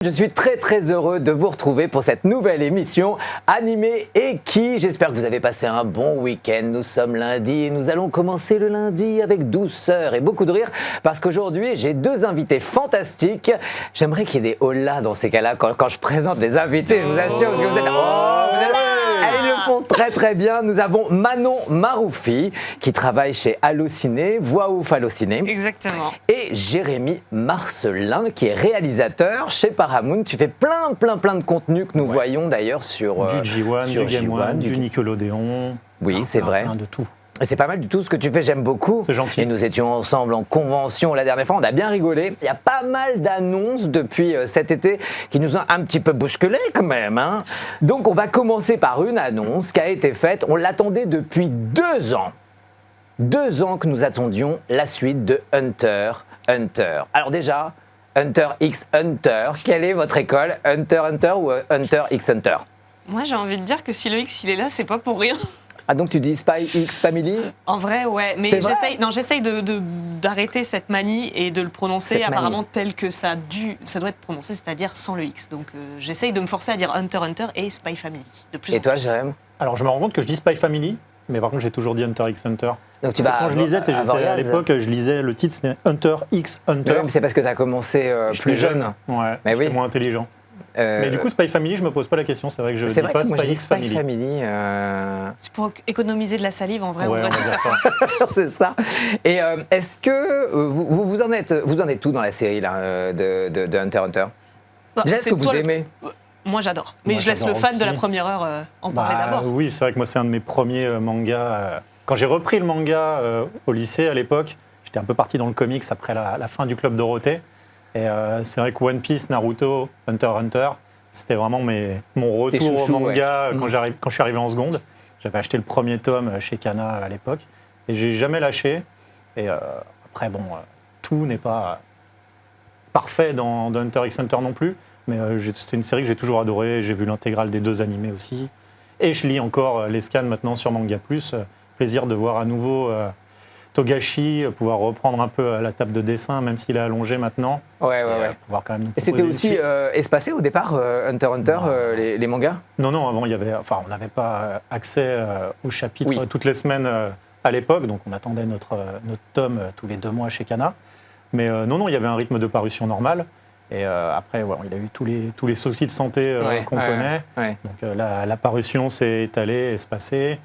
Je suis très heureux de vous retrouver pour cette nouvelle émission Animé et qui. J'espère que vous avez passé un bon week-end. Nous sommes lundi et nous allons commencer le lundi avec douceur et beaucoup de rire parce qu'aujourd'hui j'ai deux invités fantastiques. J'aimerais qu'il y ait des hola dans ces cas-là quand je présente les invités, je vous assure, parce que vous êtes ils le font très bien. Nous avons Manon Maroufi qui travaille chez Allociné, Voix Ouf Allociné. Exactement. Et Jérémy Marcelin qui est réalisateur chez Paramount. Tu fais plein de contenus que nous voyons d'ailleurs sur du G1, sur du Game J1, One, du Nickelodeon. Oui, c'est vrai. Plein de tout. Et c'est pas mal du tout ce que tu fais, j'aime beaucoup. C'est gentil. Et nous étions ensemble en convention la dernière fois, on a bien rigolé. Il y a pas mal d'annonces depuis cet été qui nous ont un petit peu bousculés quand même. Hein. Donc on va commencer par une annonce qui a été faite, on l'attendait depuis 2 ans. 2 ans que nous attendions la suite de Hunter x Hunter. Alors déjà, Hunter x Hunter, quelle est votre école? Hunter x Hunter ou Hunter x Hunter? Moi, j'ai envie de dire que si le X il est là, c'est pas pour rien. Ah donc tu dis Spy X Family? En vrai, ouais. Mais C'est vrai j'essaye d'arrêter cette manie et de le prononcer Cette apparemment manie. tel que ça doit être prononcé, c'est-à-dire sans le X. Donc j'essaye de me forcer à dire Hunter x Hunter et Spy Family. De plus Et en toi, plus. Jérém? Alors je me rends compte que je dis Spy Family, mais par contre j'ai toujours dit Hunter x Hunter. Donc tu vas Quand je lisais, tu sais, à l'époque, je lisais le titre, c'était Hunter x Hunter. Mais c'est parce que tu as commencé plus jeune. Ouais, Mais j'étais oui. moins intelligent. Mais du coup, Spy Family, je me pose pas la question. C'est vrai que je c'est dis vrai pas que moi je Spy dis x Spy Family. Family. C'est pour économiser de la salive, en vrai, Ouais, on devrait on va tous dire faire ça. C'est ça. Et est-ce que vous en êtes où dans la série là, de Hunter x Hunter? Bah, Déjà, est-ce c'est que vous toi aimez? Moi, j'adore. Mais Moi, je laisse le j'adore fan de aussi. la première heure en parler d'abord. Oui, c'est vrai que moi, c'est un de mes premiers mangas. Quand j'ai repris le manga au lycée à l'époque, j'étais un peu parti dans le comics après la fin du Club Dorothée. Et c'est vrai que One Piece, Naruto, Hunter x Hunter, c'était vraiment mon retour chouchous, au manga ouais. quand je suis arrivé en seconde. J'avais acheté le premier tome chez Kana à l'époque et j'ai jamais lâché. Et après, bon, tout n'est pas parfait dans Hunter x Hunter non plus, mais c'est une série que j'ai toujours adorée. J'ai vu l'intégrale des 2 animés aussi. Et je lis encore les scans maintenant sur Manga Plus. Plaisir de voir à nouveau Togashi pouvoir reprendre un peu la table de dessin, même s'il est allongé maintenant. Ouais. Pouvoir quand même nous Et c'était proposer une aussi suite. espacé au départ, Hunter x Hunter, les mangas? Non, avant, on n'avait pas accès aux chapitres Oui. toutes les semaines à l'époque, donc on attendait notre tome tous les 2 mois chez Kana. Mais non, il y avait un rythme de parution normal. Et après, voilà, il a eu tous les soucis de santé qu'on connaît. Ouais. Donc la parution s'est étalée, espacée.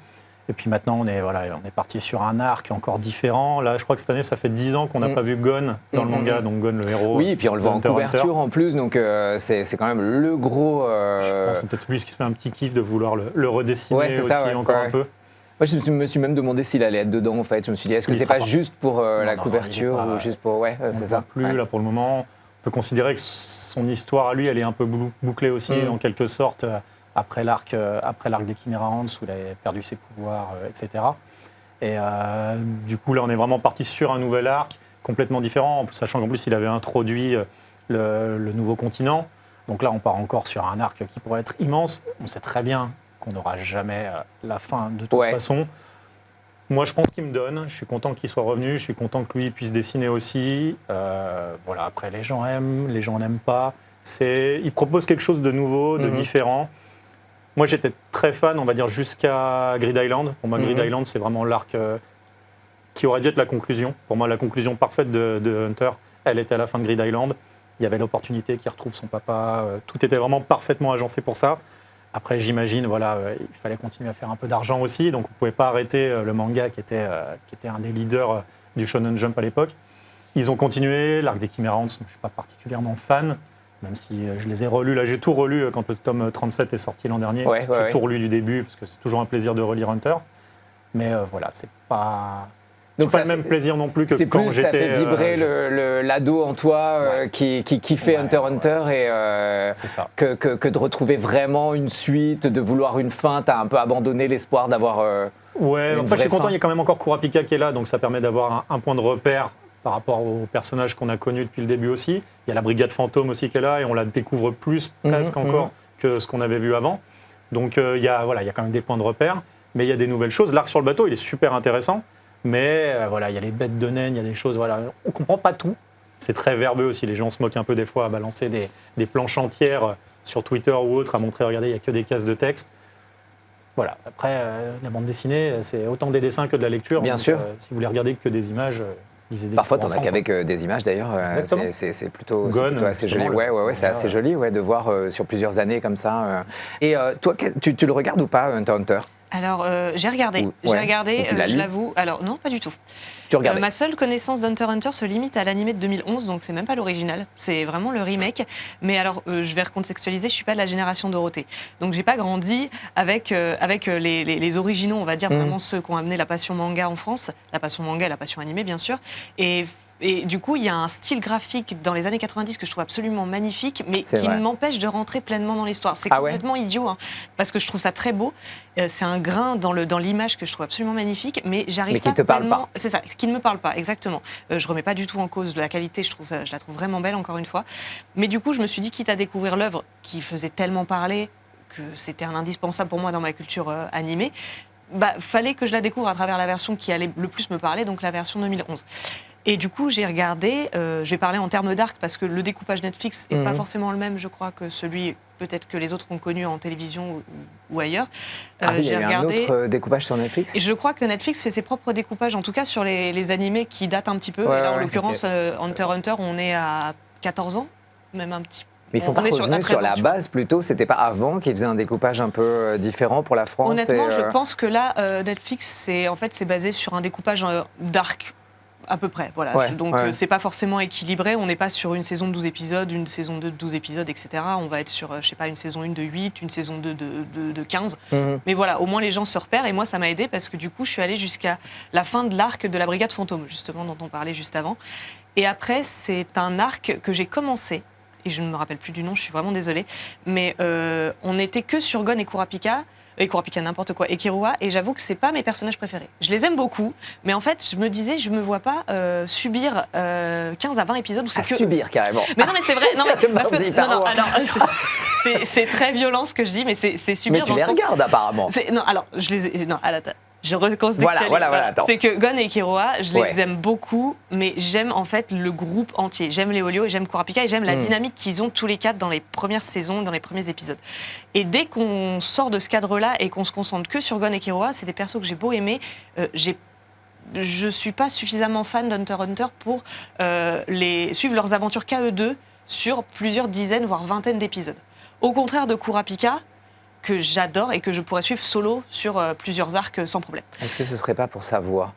Et puis maintenant, on est parti sur un arc encore différent. Là, je crois que cette année, ça fait 10 ans qu'on n'a pas vu Gon dans le manga, donc Gon, le héros. Oui, et puis on le voit en Hunter x Hunter. couverture en plus, donc c'est quand même le gros. Je pense que c'est peut-être lui qui se fait un petit kiff de vouloir le redessiner Ouais, c'est aussi ça, ouais, encore ouais. un peu. Moi, je me suis même demandé s'il allait être dedans, en fait. Je me suis dit, est-ce que Il c'est sera pas pas. juste pour la Non, couverture il est pas- ou juste pour. Ouais, On c'est le ça. voit plus Ouais. là pour le moment. On peut considérer que son histoire à lui, elle est un peu bouclée aussi, en quelque sorte, après l'arc des Chimera Ants, où il avait perdu ses pouvoirs, etc. Et du coup, là, on est vraiment parti sur un nouvel arc, complètement différent, sachant qu'en plus, il avait introduit le nouveau continent. Donc là, on part encore sur un arc qui pourrait être immense. On sait très bien qu'on n'aura jamais la fin de toute façon. Moi, je pense qu'il me donne. Je suis content qu'il soit revenu. Je suis content que lui puisse dessiner aussi. Voilà. Après, les gens aiment, les gens n'aiment pas. Il propose quelque chose de nouveau, de différent. Moi, j'étais très fan, on va dire, jusqu'à Grid Island. Pour moi, Grid Island, c'est vraiment l'arc qui aurait dû être la conclusion. Pour moi, la conclusion parfaite de Hunter, elle était à la fin de Grid Island. Il y avait l'opportunité qu'il retrouve son papa. Tout était vraiment parfaitement agencé pour ça. Après, j'imagine, voilà, il fallait continuer à faire un peu d'argent aussi, donc on ne pouvait pas arrêter le manga qui était un des leaders du Shonen Jump à l'époque. Ils ont continué, l'arc des Chimera Ants, je ne suis pas particulièrement fan, même si je les ai relus. Là, j'ai tout relu quand le tome 37 est sorti l'an dernier. J'ai tout relu du début, parce que c'est toujours un plaisir de relire Hunter. Mais voilà, c'est pas... Donc pas le même plaisir non plus que quand plus, j'étais... ça fait vibrer l'ado en toi qui kiffait Hunter x Hunter et c'est ça. que de retrouver vraiment une suite, de vouloir une fin. T'as un peu abandonné l'espoir d'avoir Ouais, une après je vraie suis content, fin. il y a quand même encore Kurapika qui est là, donc ça permet d'avoir un point de repère par rapport aux personnages qu'on a connus depuis le début aussi. Il y a la Brigade Fantôme aussi qui est là et on la découvre plus presque encore que ce qu'on avait vu avant. Donc il y a quand même des points de repère, mais il y a des nouvelles choses. L'arc sur le bateau, il est super intéressant. Mais voilà, il y a les bêtes de naine, il y a des choses, voilà. On ne comprend pas tout. c'est très verbeux aussi. Les gens se moquent un peu des fois à balancer des planches entières sur Twitter ou autre, à montrer, regardez, il n'y a que des cases de texte. Voilà. Après, la bande dessinée, c'est autant des dessins que de la lecture. Bien donc, sûr. Si vous voulez regarder que des images, lisez des Parfois, livres t'en as enfants, qu'avec des images d'ailleurs. Exactement. C'est plutôt Gone, assez joli. justement, Ouais, c'est assez joli de voir sur plusieurs années comme ça. Et toi, tu le regardes ou pas, Hunter x Hunter? Alors, j'ai regardé. Ou tu l'as Je lu l'avoue. Alors, non, pas du tout. Tu regardais? Ma seule connaissance d'Hunter x Hunter se limite à l'animé de 2011, donc c'est même pas l'original, c'est vraiment le remake. Mais alors, je vais recontextualiser, je suis pas de la génération Dorothée. Donc, j'ai pas grandi avec les originaux, on va dire, vraiment ceux qui ont amené la passion manga en France, la passion manga et la passion animée, bien sûr. Et du coup, il y a un style graphique dans les années 90 que je trouve absolument magnifique, mais qui m'empêche de rentrer pleinement dans l'histoire. C'est complètement idiot, hein, parce que je trouve ça très beau. C'est un grain dans l'image que je trouve absolument magnifique, mais j'arrive pas. Mais qui te parle pas. C'est ça, qui ne me parle pas, exactement. Je remets pas du tout en cause la qualité, je la trouve vraiment belle, encore une fois. Mais du coup, je me suis dit, quitte à découvrir l'œuvre qui faisait tellement parler que c'était un indispensable pour moi dans ma culture animée, fallait que je la découvre à travers la version qui allait le plus me parler, donc la version 2011. Et du coup, j'ai regardé, je vais parler en termes d'arc parce que le découpage Netflix n'est pas forcément le même, je crois, que celui peut-être que les autres ont connu en télévision ou ailleurs. Il y a un autre découpage sur Netflix. Et je crois que Netflix fait ses propres découpages, en tout cas sur les animés qui datent un petit peu. Et là, en l'occurrence, Hunter x Hunter, on est à 14 ans, même un petit peu. Mais ils sont pas revenus sur la base plutôt, c'était pas avant qu'ils faisaient un découpage un peu différent pour la France? Honnêtement, je pense que là, Netflix, c'est basé sur un découpage d'arc. À peu près, voilà. Donc, c'est pas forcément équilibré. On n'est pas sur une saison de 12 épisodes, une saison 2 de 12 épisodes, etc. On va être sur, je sais pas, une saison 1 de 8, une saison 2 de 15. Mais voilà, au moins les gens se repèrent. Et moi, ça m'a aidé parce que du coup, je suis allée jusqu'à la fin de l'arc de la Brigade Fantôme, justement, dont on parlait juste avant. Et après, c'est un arc que j'ai commencé. Et je ne me rappelle plus du nom, je suis vraiment désolée. Mais on n'était que sur Gon et Kurapika. Kurapika, n'importe quoi, et Killua, et j'avoue que c'est pas mes personnages préférés. Je les aime beaucoup, mais en fait, je me disais, je me vois pas subir 15 à 20 épisodes où c'est que... subir, carrément. Mais non, mais c'est vrai, non, mais parce que, non, alors, c'est très violent ce que je dis, mais c'est subir mais tu les regardes, apparemment. Non, alors, je les ai... Non, je recontextualise. Voilà, attends. C'est que Gon et Killua, je les aime beaucoup, mais j'aime en fait le groupe entier. J'aime Léolio et j'aime Kurapika et j'aime la dynamique qu'ils ont tous les quatre dans les premières saisons, dans les premiers épisodes. Et dès qu'on sort de ce cadre-là et qu'on se concentre que sur Gon et Killua, c'est des persos que j'ai beau aimer, je suis pas suffisamment fan d'Hunter x Hunter pour suivre leurs aventures qu'à eux deux sur plusieurs dizaines, voire vingtaines d'épisodes. Au contraire de Kurapika, que j'adore et que je pourrais suivre solo sur plusieurs arcs sans problème. Est-ce que ce serait pas pour sa voix,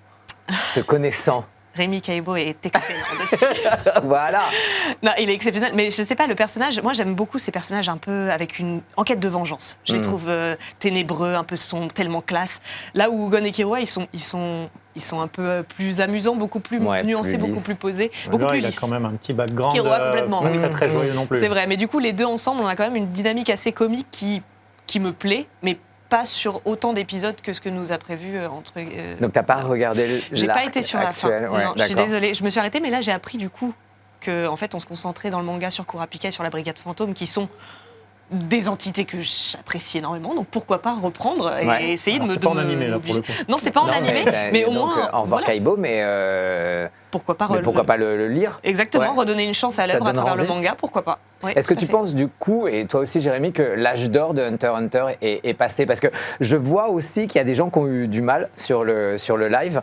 te connaissant? Rémi Kaibo est excellent dessus. Voilà. Non, il est exceptionnel. Mais je sais pas, le personnage, moi j'aime beaucoup ces personnages un peu avec une enquête de vengeance. Je les trouve ténébreux, un peu sombres, tellement classe. Là où Gon et Killua, ils sont un peu plus amusants, beaucoup plus nuancés, beaucoup plus posés, beaucoup plus lisses. Il a quand même un petit background Killua, complètement. Pas très très joyeux non plus. C'est vrai, mais du coup les deux ensemble, on a quand même une dynamique assez comique qui me plaît, mais pas sur autant d'épisodes que ce que nous a prévu entre. Donc t'as pas regardé j'ai pas été sur actuel. La fin. Non, je suis désolée. Je me suis arrêtée, mais là j'ai appris du coup que en fait on se concentrait dans le manga sur Kurapika et sur la Brigade Fantôme, qui sont des entités que j'apprécie énormément, donc pourquoi pas reprendre et essayer de me... C'est pas en animé là pour le coup. Non, c'est pas en animé, mais au moins... Au revoir Kaibo, mais... Pourquoi pas, le lire? Exactement, redonner une chance à l'œuvre à travers le manga, pourquoi pas. Ouais, est-ce que tu penses du coup, et toi aussi Jérémy, que l'âge d'or de Hunter x Hunter est passé? Parce que je vois aussi qu'il y a des gens qui ont eu du mal sur le live,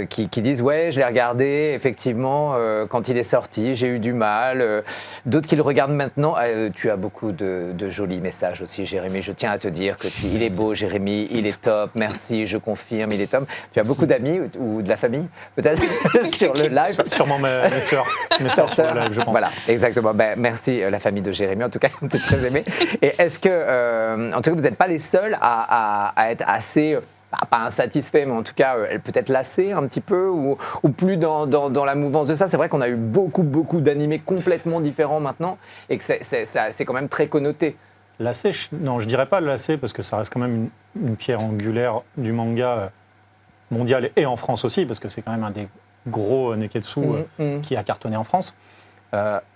qui disent ouais, je l'ai regardé, effectivement, quand il est sorti, j'ai eu du mal. D'autres qui le regardent maintenant. Tu as beaucoup de jolis messages aussi, Jérémy. Je tiens à te dire que il est beau, Jérémy, il est top, merci, je confirme, il est top. Tu as beaucoup d'amis ou de la famille, peut-être, sur le live? Sûrement mes sœurs. Mes sœurs sur le live, je pense. Voilà, exactement. Merci la famille de Jérémy, en tout cas, t'es très aimé. Et est-ce que, en tout cas, vous n'êtes pas les seuls à être assez... pas insatisfait, mais en tout cas, peut-être lassé un petit peu, ou plus dans la mouvance de ça. C'est vrai qu'on a eu beaucoup d'animés complètement différents maintenant, et que c'est quand même très connoté. Lassé, non, je dirais pas lassé, parce que ça reste quand même une pierre angulaire du manga mondial, et en France aussi, parce que c'est quand même un des gros Neketsu qui a cartonné en France.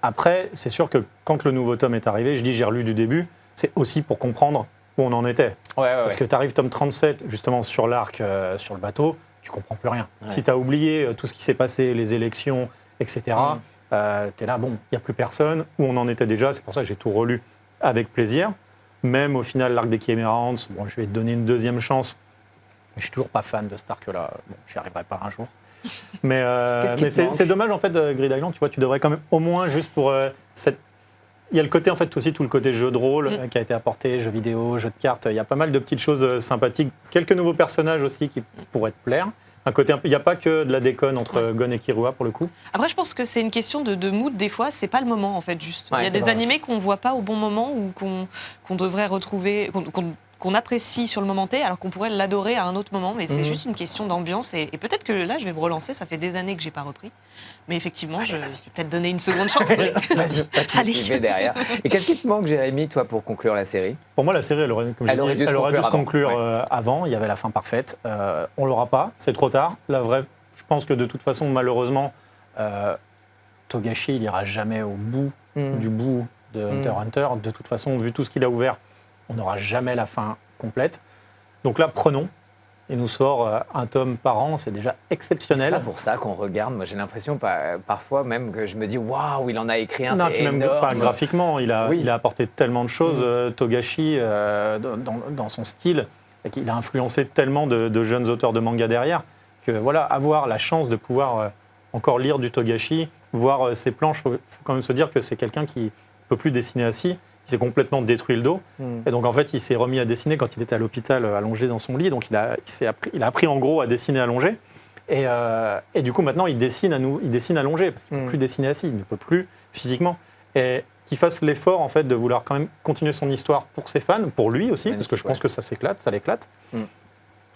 Après, c'est sûr que quand le nouveau tome est arrivé, je dis j'ai relu du début, c'est aussi pour comprendre où on en était. Parce que tu arrives tome 37, justement sur l'arc, sur le bateau, tu comprends plus rien. Si tu as oublié tout ce qui s'est passé, les élections, etc., t'es là, bon, il n'y a plus personne, où on en était déjà, c'est pour ça que j'ai tout relu avec plaisir. Même au final, l'arc des Chimera Ants, bon, je vais te donner une deuxième chance. Je suis toujours pas fan de cet arc-là, bon, j'y arriverai pas un jour. Mais c'est dommage en fait, Grid Island, tu vois, tu devrais quand même au moins juste pour cette... Il y a le côté en fait aussi tout le côté jeu de rôle qui a été apporté, jeux vidéo, jeux de cartes. Il y a pas mal de petites choses sympathiques, quelques nouveaux personnages aussi qui pourraient te plaire. Un côté, il n'y a pas que de la déconne entre Gon et Killua pour le coup. Après, je pense que c'est une question de mood des fois. C'est pas le moment en fait, juste. Il y a des animés qu'on voit pas au bon moment ou qu'on devrait retrouver, qu'on apprécie sur le moment T, alors qu'on pourrait l'adorer à un autre moment. Mais c'est juste une question d'ambiance. Et peut-être que là, je vais me relancer. Ça fait des années que j'ai pas repris. Mais effectivement, je vais peut-être donner une seconde chance. Vas-y, allez. Derrière. Et qu'est-ce qui te manque, Jérémy, toi, pour conclure la série ? Pour moi, la série, elle aurait dû se conclure avant. Il y avait la fin parfaite. On l'aura pas. C'est trop tard. La vraie, je pense que de toute façon, malheureusement, Togashi, il ira jamais au bout du bout de Hunter x Hunter. De toute façon, vu tout ce qu'il a ouvert, on n'aura jamais la fin complète. Donc là, prenons. Il nous sort un tome par an, c'est déjà exceptionnel. C'est pas pour ça qu'on regarde. Moi, j'ai l'impression parfois même que je me dis waouh, il en a écrit un, c'est même, énorme. Graphiquement, il a apporté tellement de choses. Togashi, dans son style, il a influencé tellement de jeunes auteurs de manga derrière que voilà, avoir la chance de pouvoir encore lire du Togashi, voir ses planches, faut quand même se dire que c'est quelqu'un qui peut plus dessiner assis. Il s'est complètement détruit le dos. Et donc, en fait, il s'est remis à dessiner quand il était à l'hôpital, allongé dans son lit. Donc, il a appris en gros à dessiner allongé. Et du coup, maintenant, il dessine allongé parce qu'il ne peut plus dessiner assis. Il ne peut plus physiquement. Et qu'il fasse l'effort, en fait, de vouloir quand même continuer son histoire pour ses fans, pour lui aussi, parce que je pense que ça l'éclate.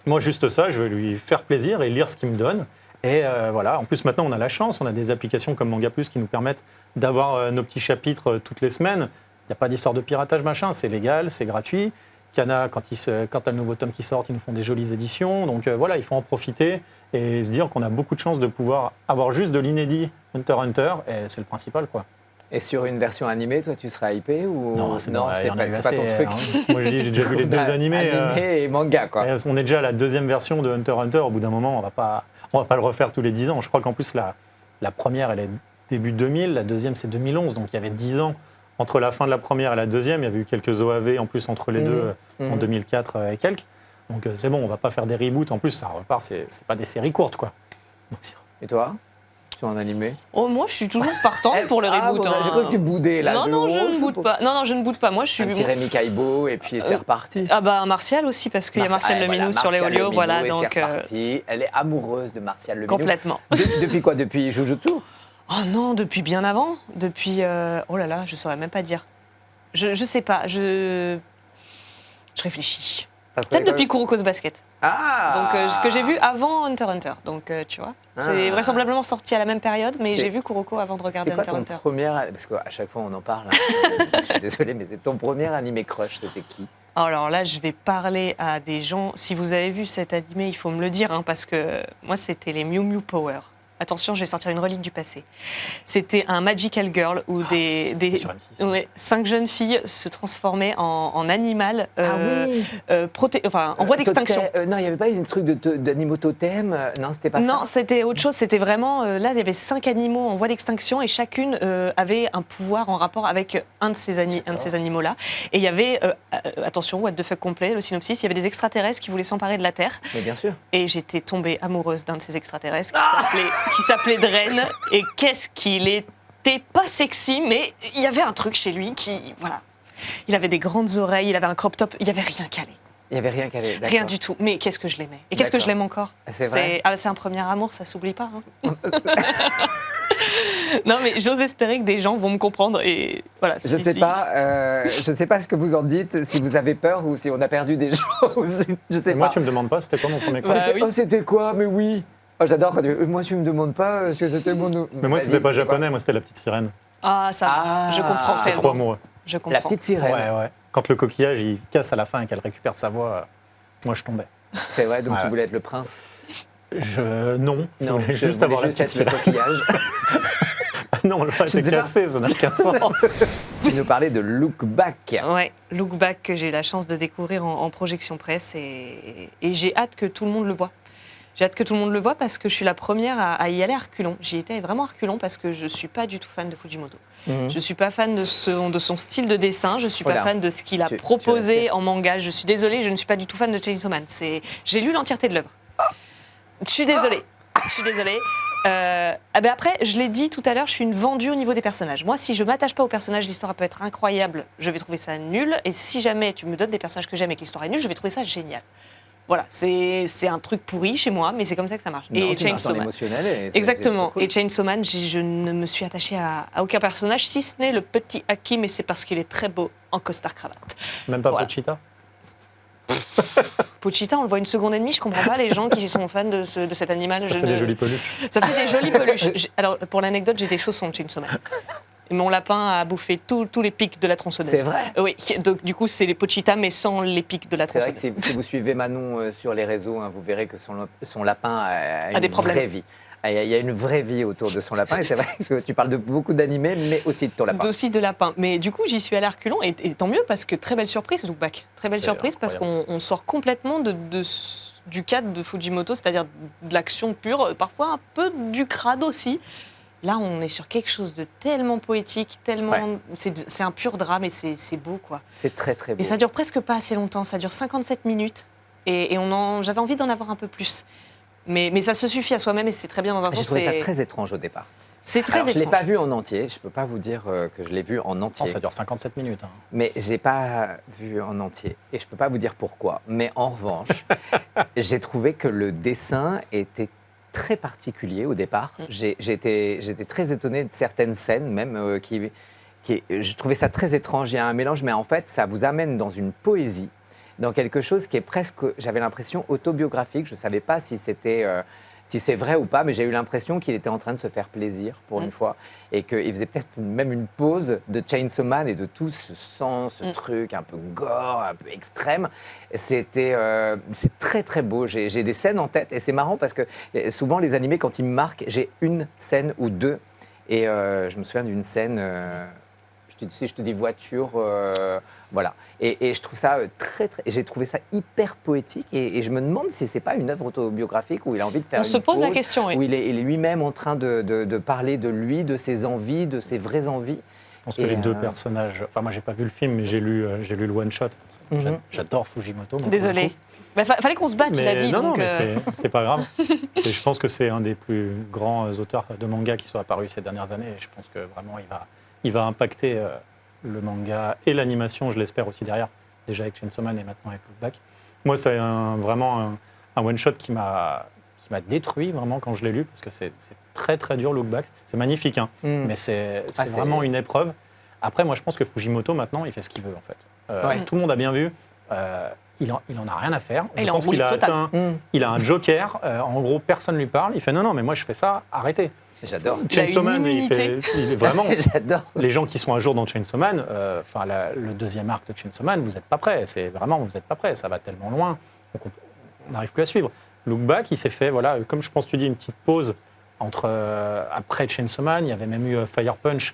Moi, juste ça, je vais lui faire plaisir et lire ce qu'il me donne. Et voilà. En plus, maintenant, on a la chance. On a des applications comme Manga Plus qui nous permettent d'avoir nos petits chapitres toutes les semaines. Il n'y a pas d'histoire de piratage, machin, c'est légal, c'est gratuit. Kana, quand tu as le nouveau tome qui sort, ils nous font des jolies éditions. Donc voilà, il faut en profiter et se dire qu'on a beaucoup de chance de pouvoir avoir juste de l'inédit Hunter x Hunter, et c'est le principal, quoi. Et sur une version animée, toi, tu seras hypé ou... Non, c'est pas ton truc. Moi, je dis, j'ai déjà vu les deux animés. Animé et manga, quoi. On est déjà à la deuxième version de Hunter x Hunter. Au bout d'un moment, on va pas le refaire tous les 10 ans. Je crois qu'en plus, la première, elle est début 2000, la deuxième, c'est 2011. Donc, il y avait 10 ans. Entre la fin de la première et la deuxième, il y avait eu quelques OAV en plus entre les deux en 2004 et quelques. Donc c'est bon, on va pas faire des reboots. En plus, ça repart, c'est pas des séries courtes, quoi. Donc, et toi, sur un animé ? Oh, moi, je suis toujours partante pour les reboots. J'ai cru que tu boudais là. Non, je ne boude pas. Non, je ne boude pas. Moi, je suis. Un petit Rémi Kaibo et puis c'est reparti. Ah bah Martial aussi parce qu'il y a Martial Leminou sur les Olio, voilà. Donc c'est reparti. Elle est amoureuse de Martial Leminou. Complètement. Depuis quoi ? Depuis Jujutsu ? Oh non, depuis bien avant. Depuis... oh là là, je ne saurais même pas dire. Je sais pas, je réfléchis. Peut-être depuis Kuroko's Basket. Ah Donc, que j'ai vu avant Hunter x Hunter. Donc, tu vois, c'est vraisemblablement sorti à la même période, mais j'ai vu Kuroko avant de regarder Hunter x Hunter. Parce qu'à chaque fois, on en parle. Je suis désolée, mais ton premier animé crush, c'était qui ? Alors là, je vais parler à des gens. Si vous avez vu cet animé, il faut me le dire, hein, parce que moi, c'était les Mew Mew Power. Attention, je vais sortir une relique du passé. C'était un Magical Girl où des 5 jeunes filles se transformaient en animal en voie d'extinction. Non, il n'y avait pas un truc d'animaux totem. Non, c'était pas ça. Non, c'était autre chose. C'était vraiment... là, il y avait 5 animaux en voie d'extinction et chacune avait un pouvoir en rapport avec un de ces animaux-là. Et il y avait, attention, what the fuck complet, le synopsis, il y avait des extraterrestres qui voulaient s'emparer de la Terre. Mais bien sûr. Et j'étais tombée amoureuse d'un de ces extraterrestres qui s'appelait Dren, et qu'est-ce qu'il était pas sexy, mais il y avait un truc chez lui qui, voilà. Il avait des grandes oreilles, il avait un crop top, il y avait rien calé. Il n'y avait rien calé, d'accord. Rien du tout, mais qu'est-ce que je l'aimais. Et qu'est-ce que je l'aime encore. C'est vrai. C'est un premier amour, ça s'oublie pas. Hein. Non, mais j'ose espérer que des gens vont me comprendre et voilà. Je sais pas ce que vous en dites, si vous avez peur ou si on a perdu des gens. Je sais pas. Moi, tu me demandes pas, c'était quoi mon premier crush ? C'était quoi ? Mais oui. Oh, j'adore quand moi tu me demandes pas ce que c'était mon... Mais moi c'était pas japonais, moi c'était la petite sirène. Ah ça, je comprends tellement. Trop amoureux. Je comprends. La petite sirène. Ouais. Quand le coquillage il casse à la fin et qu'elle récupère sa voix, moi je tombais. C'est vrai, donc tu voulais être le prince ? Non, je voulais juste avoir la petite sirène. Le coquillage. Non, le reste est cassé, ça n'a qu'un sens. Tu nous parlais de Look Back. Ouais, Look Back que j'ai la chance de découvrir en projection presse et j'ai hâte que tout le monde le voit. J'ai hâte que tout le monde le voit parce que je suis la première à y aller à reculons. J'y étais vraiment à reculons parce que je ne suis pas du tout fan de Fujimoto. Je ne suis pas fan de son style de dessin, je ne suis pas fan de ce qu'il a proposé en manga. Je suis désolée, je ne suis pas du tout fan de Chainsaw Man. J'ai lu l'entièreté de l'œuvre. Je suis désolée. Après, je l'ai dit tout à l'heure, je suis une vendue au niveau des personnages. Moi, si je ne m'attache pas aux personnages, l'histoire peut être incroyable, je vais trouver ça nul. Et si jamais tu me donnes des personnages que j'aime et que l'histoire est nulle, je vais trouver ça génial. Voilà, c'est un truc pourri chez moi, mais c'est comme ça que ça marche. Non, et Chainsaw Man. Exactement. Cool. Et Chainsaw Man, je ne me suis attachée à aucun personnage, si ce n'est le petit Hakim, et c'est parce qu'il est très beau en costard-cravate. Même pas Pochita. Pochita, on le voit une seconde et demie, je comprends pas les gens qui sont fans de cet animal. Ça fait des jolies peluches. Ça fait des jolies peluches. Alors, pour l'anecdote, j'ai des chaussons de Chainsaw Man. Mon lapin a bouffé tous les pics de la tronçonneuse. C'est vrai? Oui, donc du coup, c'est les Pochita, mais sans les pics de la tronçonneuse. C'est vrai que si vous suivez Manon sur les réseaux, vous verrez que son lapin a des une problèmes. vraie vie. Il y a une vraie vie autour de son lapin, et c'est vrai que tu parles de beaucoup d'animés, mais aussi de ton lapin. Aussi de lapin. Mais du coup, j'y suis allée à reculons, et tant mieux, parce que très belle surprise, Look Back. Très belle surprise, parce qu'on sort complètement du cadre de Fujimoto, c'est-à-dire de l'action pure, parfois un peu du crade aussi. Là, on est sur quelque chose de tellement poétique, tellement... Ouais. C'est un pur drame et c'est beau, quoi. C'est très, très beau. Et ça dure presque pas assez longtemps, ça dure 57 minutes. Et j'avais envie d'en avoir un peu plus. Mais ça se suffit à soi-même et c'est très bien dans un sens. J'ai trouvé ça très étrange au départ. C'est très étrange. Je ne l'ai pas vu en entier, je ne peux pas vous dire que je l'ai vu en entier. Non, ça dure 57 minutes. Hein. Mais je n'ai pas vu en entier et je ne peux pas vous dire pourquoi. Mais en revanche, j'ai trouvé que le dessin était très particulier au départ. J'étais très étonnée de certaines scènes même je trouvais ça très étrange. Il y a un mélange, mais en fait, ça vous amène dans une poésie, dans quelque chose qui est presque, j'avais l'impression, autobiographique. Je ne savais pas si c'est vrai ou pas, mais j'ai eu l'impression qu'il était en train de se faire plaisir pour une fois et qu'il faisait peut-être même une pause de Chainsaw Man et de tout ce sang, ce truc un peu gore, un peu extrême. C'est très très beau. J'ai des scènes en tête et c'est marrant parce que souvent les animés, quand ils me marquent, j'ai une scène ou deux. Et je me souviens d'une scène, si je te dis voiture, voilà. Et je trouve ça j'ai trouvé ça hyper poétique et je me demande si c'est pas une œuvre autobiographique où il a envie de faire une pause. On se pose la question, oui. Où il est lui-même en train de parler de lui, de ses envies, de ses vraies envies. Je pense que les deux personnages... Enfin, moi, j'ai pas vu le film, mais j'ai lu le one-shot. J'adore Fujimoto. Désolé. Fallait qu'on se batte, il a dit. Non, mais c'est pas grave. Je pense que c'est un des plus grands auteurs de manga qui soit apparu ces dernières années. Et je pense que vraiment, il va impacter le manga et l'animation, je l'espère aussi derrière, déjà avec Chainsaw Man et maintenant avec Look Back. Moi, c'est vraiment un one-shot qui m'a détruit vraiment quand je l'ai lu, parce que c'est très très dur, Look Back. C'est magnifique, hein, mais c'est vraiment une épreuve. Après, moi, je pense que Fujimoto, maintenant, il fait ce qu'il veut, en fait. Tout le monde a bien vu. Il en a rien à faire. Je pense qu'il il a un joker. En gros, personne ne lui parle. Il fait non, mais moi, je fais ça, arrêtez. J'adore. Chainsaw Man, il est vraiment. J'adore. Les gens qui sont à jour dans Chainsaw Man, le deuxième arc de Chainsaw Man, vous n'êtes pas prêts. C'est vraiment, vous n'êtes pas prêts. Ça va tellement loin. Donc on n'arrive plus à suivre. Look Back, il s'est fait, voilà, comme je pense que tu dis, une petite pause après Chainsaw Man. Il y avait même eu Fire Punch.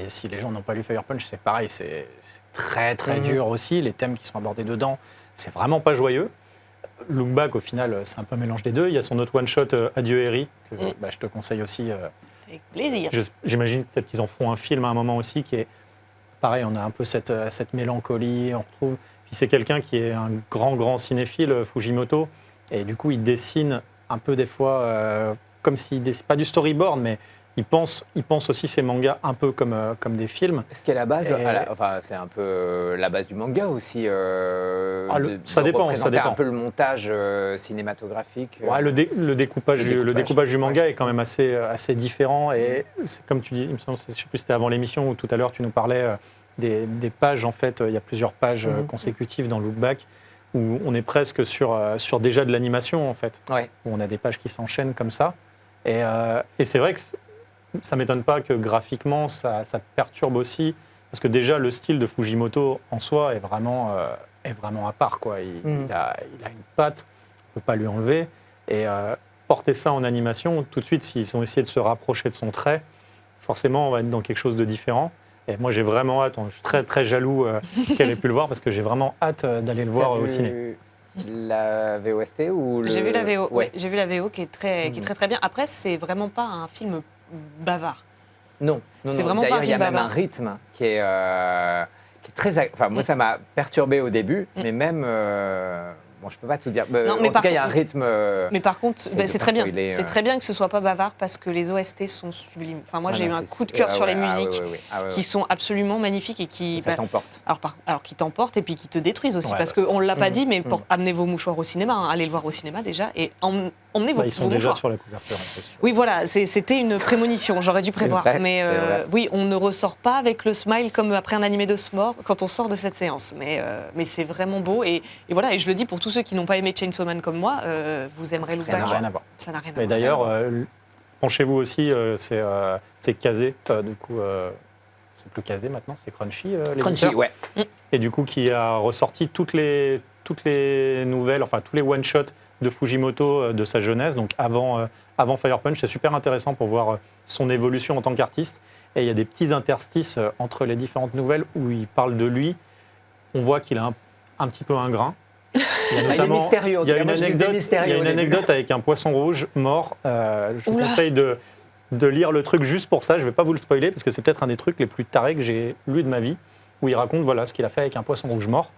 Si les gens n'ont pas lu Fire Punch, c'est pareil, c'est très très dur aussi. Les thèmes qui sont abordés dedans, c'est vraiment pas joyeux. Look Back, au final, c'est un peu un mélange des deux. Il y a son autre one-shot, Adieu Eri, que je te conseille aussi. Avec plaisir. J'imagine peut-être qu'ils en feront un film à un moment aussi, qui est pareil, on a un peu cette mélancolie, on retrouve. Puis c'est quelqu'un qui est un grand cinéphile, Fujimoto, et du coup, il dessine un peu des fois, comme s'il dessine, pas du storyboard, mais il pense aussi ses mangas un peu comme des films. Ce qui est la base, c'est un peu la base du manga aussi. Ça dépend. Un peu le montage cinématographique. Ouais, le découpage du manga est quand même assez différent. Et c'est comme tu dis, il me semble, je ne sais plus si c'était avant l'émission ou tout à l'heure, tu nous parlais des pages. En fait, il y a plusieurs pages consécutives dans Look Back où on est presque sur déjà de l'animation en fait. Ouais. Où on a des pages qui s'enchaînent comme ça. Et c'est vrai que ça ne m'étonne pas que graphiquement, ça perturbe aussi, parce que déjà, le style de Fujimoto, en soi, est vraiment à part, quoi. Il a une patte, on ne peut pas lui enlever. Et porter ça en animation, tout de suite, s'ils ont essayé de se rapprocher de son trait, forcément, on va être dans quelque chose de différent. Et moi, j'ai vraiment hâte, je suis très, très jaloux qu'elle ait pu le voir, parce que j'ai vraiment hâte d'aller le voir au ciné. la VOST ou le... J'ai vu la VO, Ouais. j'ai vu la VO qui est très bien. Après, c'est vraiment pas un film bavard. Non, C'est vraiment pas un D'ailleurs, il y a film même bavard. un rythme qui est très... Enfin, moi, ça m'a perturbé au début, mais même... Bon, je peux pas tout dire. Non, En mais tout par cas, il y a un contre- rythme... Mais par contre, Essaye de c'est pas très bien. spoiler, C'est très bien que ce soit pas bavard parce que les OST sont sublimes. Enfin, moi, j'ai eu un coup de cœur sur les musiques qui sont absolument magnifiques et qui... Ça t'emporte. Alors qui t'emportent et puis qui te détruisent aussi. Ouais, parce bah, qu'on ne l'a pas dit, mais amenez vos mouchoirs au cinéma, hein, allez le voir au cinéma déjà, et emmenez vos Ils sont vos déjà mouchoirs. sur la couverture. En plus. Oui, voilà, c'était une prémonition, j'aurais dû prévoir. vrai, Mais c'est vrai. oui, on ne ressort pas avec le smile comme après un animé de sport quand on sort de cette séance. Mais c'est vraiment beau. Et voilà, et je le dis pour tous ceux qui n'ont pas aimé Chainsaw Man comme moi, vous aimerez Ça n'a Loopback. Rien à voir. Ça n'a rien à Mais voir. d'ailleurs, penchez-vous aussi, c'est Kazé, du coup, c'est plus Kazé maintenant, c'est Crunchy, Crunchy, l'éditeur. ouais. Et du coup, qui a ressorti toutes les nouvelles, enfin tous les one-shots de Fujimoto de sa jeunesse, donc avant Fire Punch. C'est super intéressant pour voir son évolution en tant qu'artiste. Et il y a des petits interstices entre les différentes nouvelles où il parle de lui. On voit qu'il a un petit peu un grain. Il est mystérieux, en il y a tout cas. une Moi, je disais mystérieux il y a au une début. anecdote avec un poisson rouge mort. Je vous Oula. conseille de lire le truc juste pour ça. Je ne vais pas vous le spoiler parce que c'est peut-être un des trucs les plus tarés que j'ai lu de ma vie, où il raconte voilà, ce qu'il a fait avec un poisson rouge mort.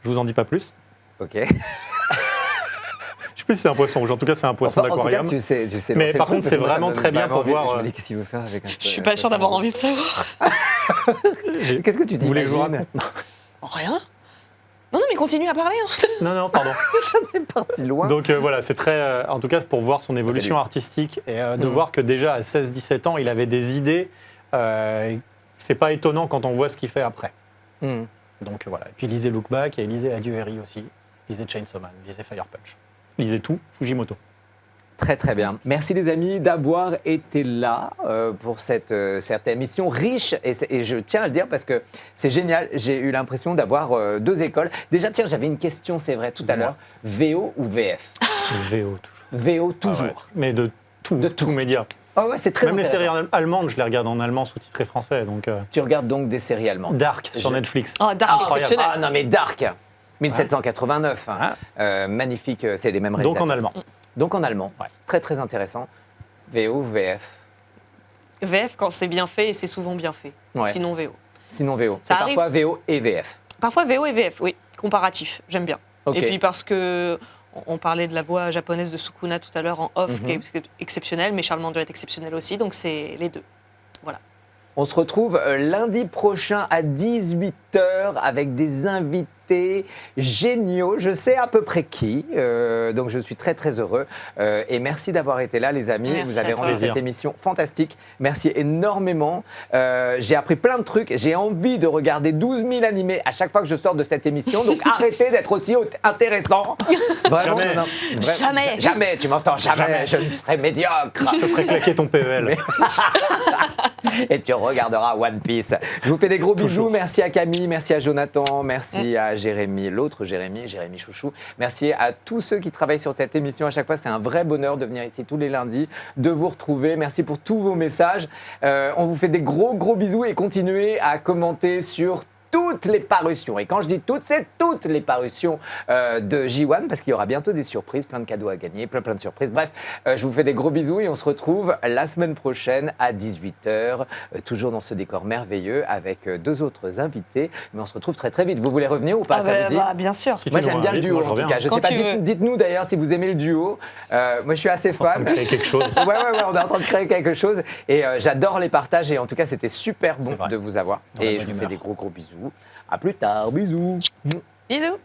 Je vous en dis pas plus. Ok. Je ne sais plus si c'est un poisson rouge. En tout cas, c'est un poisson Enfin, en tout cas, d'aquarium. tu sais Mais lancer par le truc, contre, parce c'est que moi, ça vraiment me donne très bien vraiment pour envie. voir, Je me dis, qu'est-ce qu'il veut faire avec un Je suis pas sûre d'avoir envie de savoir. Qu'est-ce que tu dis? Vous voulez que je vous raconte? Rien. Non, mais continue à parler. hein. Non, pardon. C'est parti loin. Donc voilà, c'est très. En tout cas, c'est pour voir son évolution lui. artistique et de voir que déjà à 16-17 ans, il avait des idées. C'est pas étonnant quand on voit ce qu'il fait après. Hmm. Donc voilà. Et puis lisez Look Back et lisez Adieu Eri aussi. Lisez Chainsaw Man, lisez Fire Punch. Lisez tout, Fujimoto. Très très bien. Merci les amis d'avoir été là pour cette émission riche et je tiens à le dire parce que c'est génial. J'ai eu l'impression d'avoir deux écoles. Déjà tiens, j'avais une question, c'est vrai, tout à l'heure. VO ou VF? VO toujours. VO Ah toujours. ouais. Mais de tout, De tout. média. Oh ouais, c'est très Même les intéressant. séries allemandes, je les regarde en allemand sous-titré français. Donc Tu regardes donc des séries allemandes. Dark sur Je- Netflix. Oh, Dark, Incroyable. exceptionnel. Ah non mais Dark 1789. hein. Ah. Magnifique, c'est les mêmes Donc réalisateurs. en allemand. Donc en allemand. Ouais. Très très intéressant. VO, VF. VF quand c'est bien fait et c'est souvent bien fait. Ouais. Sinon VO. Sinon VO. Ça Et arrive. parfois VO et VF. Parfois VO et VF, oui. Comparatif, j'aime bien. Ok. Et puis parce que on parlait de la voix japonaise de Sukuna tout à l'heure en off, Mhm. qui est exceptionnelle, mais Charles Mandur est exceptionnel aussi, donc c'est les deux. Voilà. On se retrouve lundi prochain à 18h avec des invités géniaux. Je sais à peu près qui, donc je suis très très heureux. Et merci d'avoir été là les amis. Merci Vous avez à toi. rendu cette Plaisir. émission fantastique. Merci énormément. J'ai appris plein de trucs. J'ai envie de regarder 12 000 animés à chaque fois que je sors de cette émission. Donc arrêtez d'être aussi intéressant. Vraiment, Jamais. Jamais. Jamais, tu m'entends, jamais. Jamais. Je serai médiocre. Je te ferai claquer ton PEL. Et tu regarderas One Piece. Je vous fais des gros bisous. Toujours. Merci à Camille, merci à Jonathan, merci à Jérémy, l'autre Jérémy Chouchou. Merci à tous ceux qui travaillent sur cette émission. À chaque fois, c'est un vrai bonheur de venir ici tous les lundis, de vous retrouver. Merci pour tous vos messages. On vous fait des gros bisous et continuez à commenter sur toutes les parutions. Et quand je dis toutes, c'est toutes les parutions de J1 parce qu'il y aura bientôt des surprises, plein de cadeaux à gagner, plein de surprises. Bref, je vous fais des gros bisous et on se retrouve la semaine prochaine à 18h, toujours dans ce décor merveilleux avec deux autres invités. Mais on se retrouve très très vite. Vous voulez revenir ou pas, ça vous dit? Bien sûr. Si tu Moi nous j'aime bien le invites, duo moi, je en tout reviens. cas. Je Quand sais pas, tu veux. dites-nous d'ailleurs si vous aimez le duo. Moi je suis assez On va fan. créer quelque chose. Ouais, on est en train de créer quelque chose et j'adore les partages et en tout cas c'était super bon C'est vrai. de vous avoir. Dans la Et bonne je vous fais humeur. des gros bisous. À plus tard, bisous. Bisous.